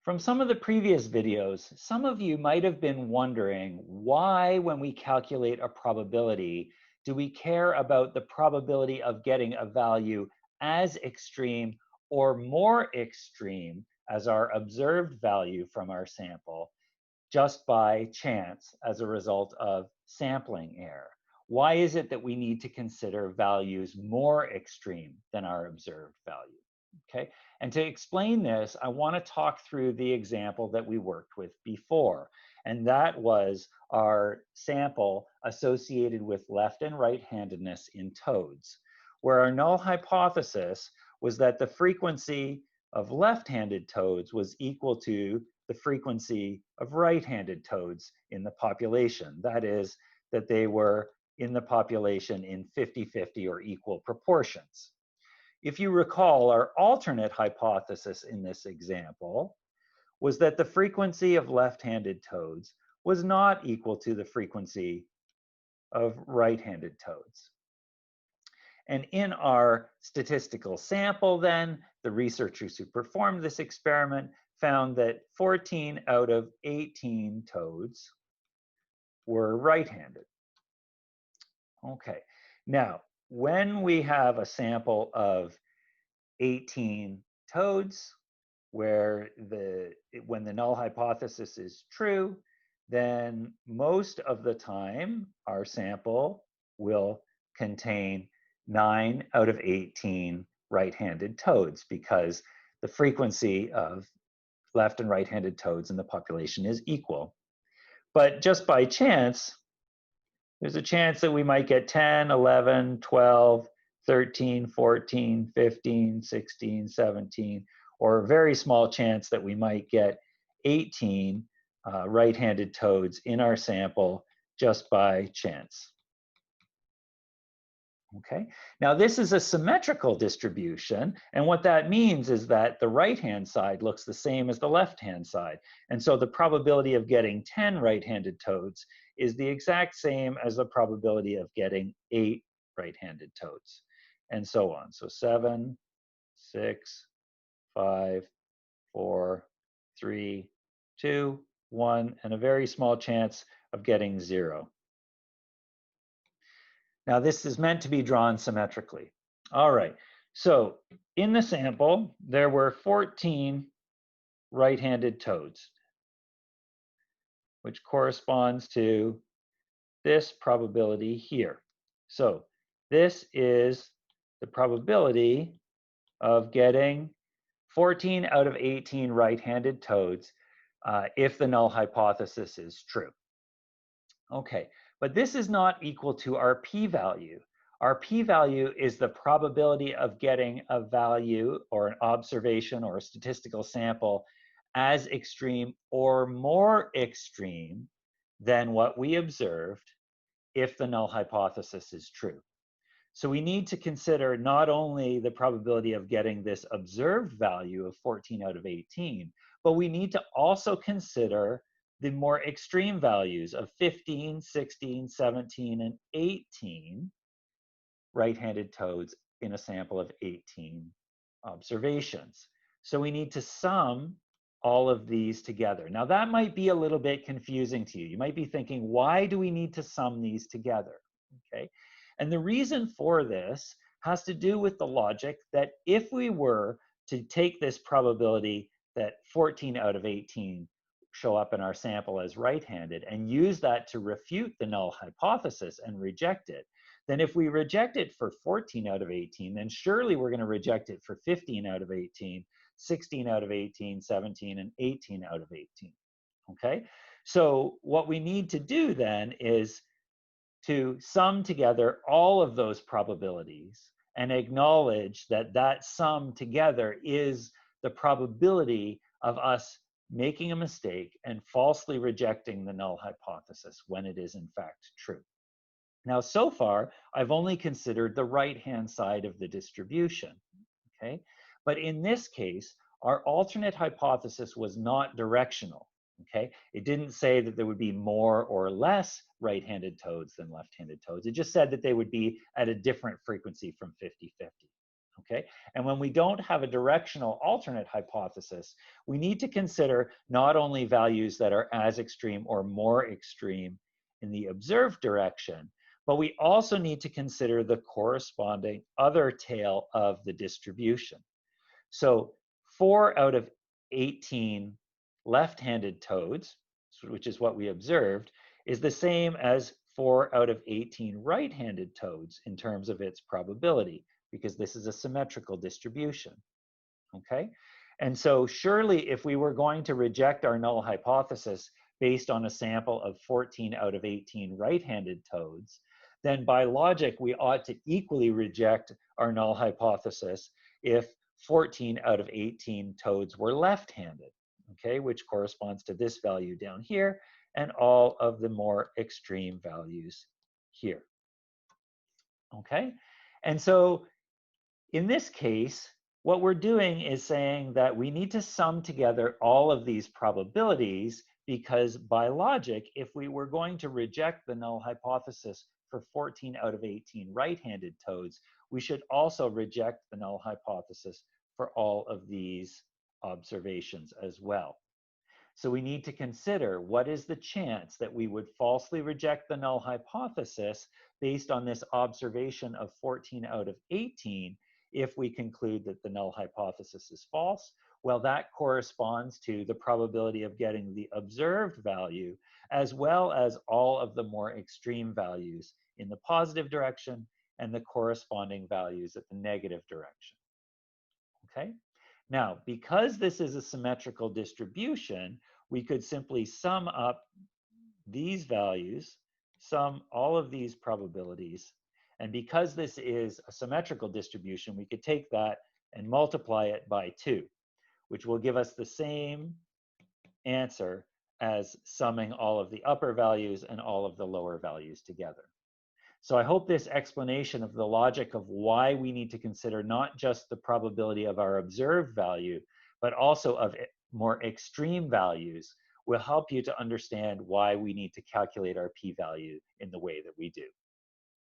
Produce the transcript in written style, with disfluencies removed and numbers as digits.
From some of the previous videos, some of you might have been wondering why, when we calculate a probability, do we care about the probability of getting a value as extreme or more extreme as our observed value from our sample just by chance as a result of sampling error? Why is it that we need to consider values more extreme than our observed value? Okay, and to explain this, I want to talk through the example that we worked with before, and that was our sample associated with left and right-handedness in toads, where our null hypothesis was that the frequency of left-handed toads was equal to the frequency of right-handed toads in the population. That is, that they were in the population in 50-50 or equal proportions. If you recall, our alternate hypothesis in this example was that the frequency of left-handed toads was not equal to the frequency of right-handed toads. And in our statistical sample then, the researchers who performed this experiment found that 14 out of 18 toads were right-handed. Okay, now when we have a sample of 18 toads where when the null hypothesis is true, then most of the time our sample will contain 9 out of 18 right-handed toads because the frequency of left and right-handed toads in the population is equal. But just by chance, there's a chance that we might get 10, 11, 12, 13, 14, 15, 16, 17, or a very small chance that we might get 18 right-handed toads in our sample just by chance. Okay, now this is a symmetrical distribution, and what that means is that the right-hand side looks the same as the left-hand side, and so the probability of getting 10 right-handed toads is the exact same as the probability of getting 8 right-handed toads, and so on. So 7, 6, 5, 4, 3, 2, 1, and a very small chance of getting 0. Now this is meant to be drawn symmetrically. All right, so in the sample, there were 14 right-handed toads, which corresponds to this probability here. So this is the probability of getting 14 out of 18 right-handed toads if the null hypothesis is true. Okay, but this is not equal to our p-value. Our p-value is the probability of getting a value or an observation or a statistical sample as extreme or more extreme than what we observed if the null hypothesis is true. So we need to consider not only the probability of getting this observed value of 14 out of 18, but we need to also consider the more extreme values of 15, 16, 17, and 18 right-handed toads in a sample of 18 observations. So we need to sum all of these together. Now that might be a little bit confusing to you. You might be thinking, why do we need to sum these together? Okay, and the reason for this has to do with the logic that if we were to take this probability that 14 out of 18 show up in our sample as right-handed and use that to refute the null hypothesis and reject it, then if we reject it for 14 out of 18, then surely we're going to reject it for 15 out of 18, 16 out of 18, 17, and 18 out of 18. Okay, so what we need to do then is to sum together all of those probabilities and acknowledge that that sum together is the probability of us making a mistake and falsely rejecting the null hypothesis when it is in fact true. Now, so far, I've only considered the right-hand side of the distribution, okay? But in this case, our alternate hypothesis was not directional, okay? It didn't say that there would be more or less right-handed toads than left-handed toads. It just said that they would be at a different frequency from 50-50, Okay, and when we don't have a directional alternate hypothesis, we need to consider not only values that are as extreme or more extreme in the observed direction, but we also need to consider the corresponding other tail of the distribution. So 4 out of 18 left-handed toads, which is what we observed, is the same as 4 out of 18 right-handed toads in terms of its probability, because this is a symmetrical distribution, okay? And so surely if we were going to reject our null hypothesis based on a sample of 14 out of 18 right-handed toads, then by logic, we ought to equally reject our null hypothesis if 14 out of 18 toads were left-handed, okay, which corresponds to this value down here and all of the more extreme values here, okay? And so in this case, what we're doing is saying that we need to sum together all of these probabilities because by logic, if we were going to reject the null hypothesis for 14 out of 18 right-handed toads, we should also reject the null hypothesis for all of these observations as well. So we need to consider what is the chance that we would falsely reject the null hypothesis based on this observation of 14 out of 18 if we conclude that the null hypothesis is false. Well, that corresponds to the probability of getting the observed value as well as all of the more extreme values in the positive direction and the corresponding values at the negative direction, okay? Now, because this is a symmetrical distribution, we could simply sum up these values, sum all of these probabilities, and because this is a symmetrical distribution, we could take that and multiply it by 2, which will give us the same answer as summing all of the upper values and all of the lower values together. So I hope this explanation of the logic of why we need to consider not just the probability of our observed value, but also of more extreme values will help you to understand why we need to calculate our p-value in the way that we do.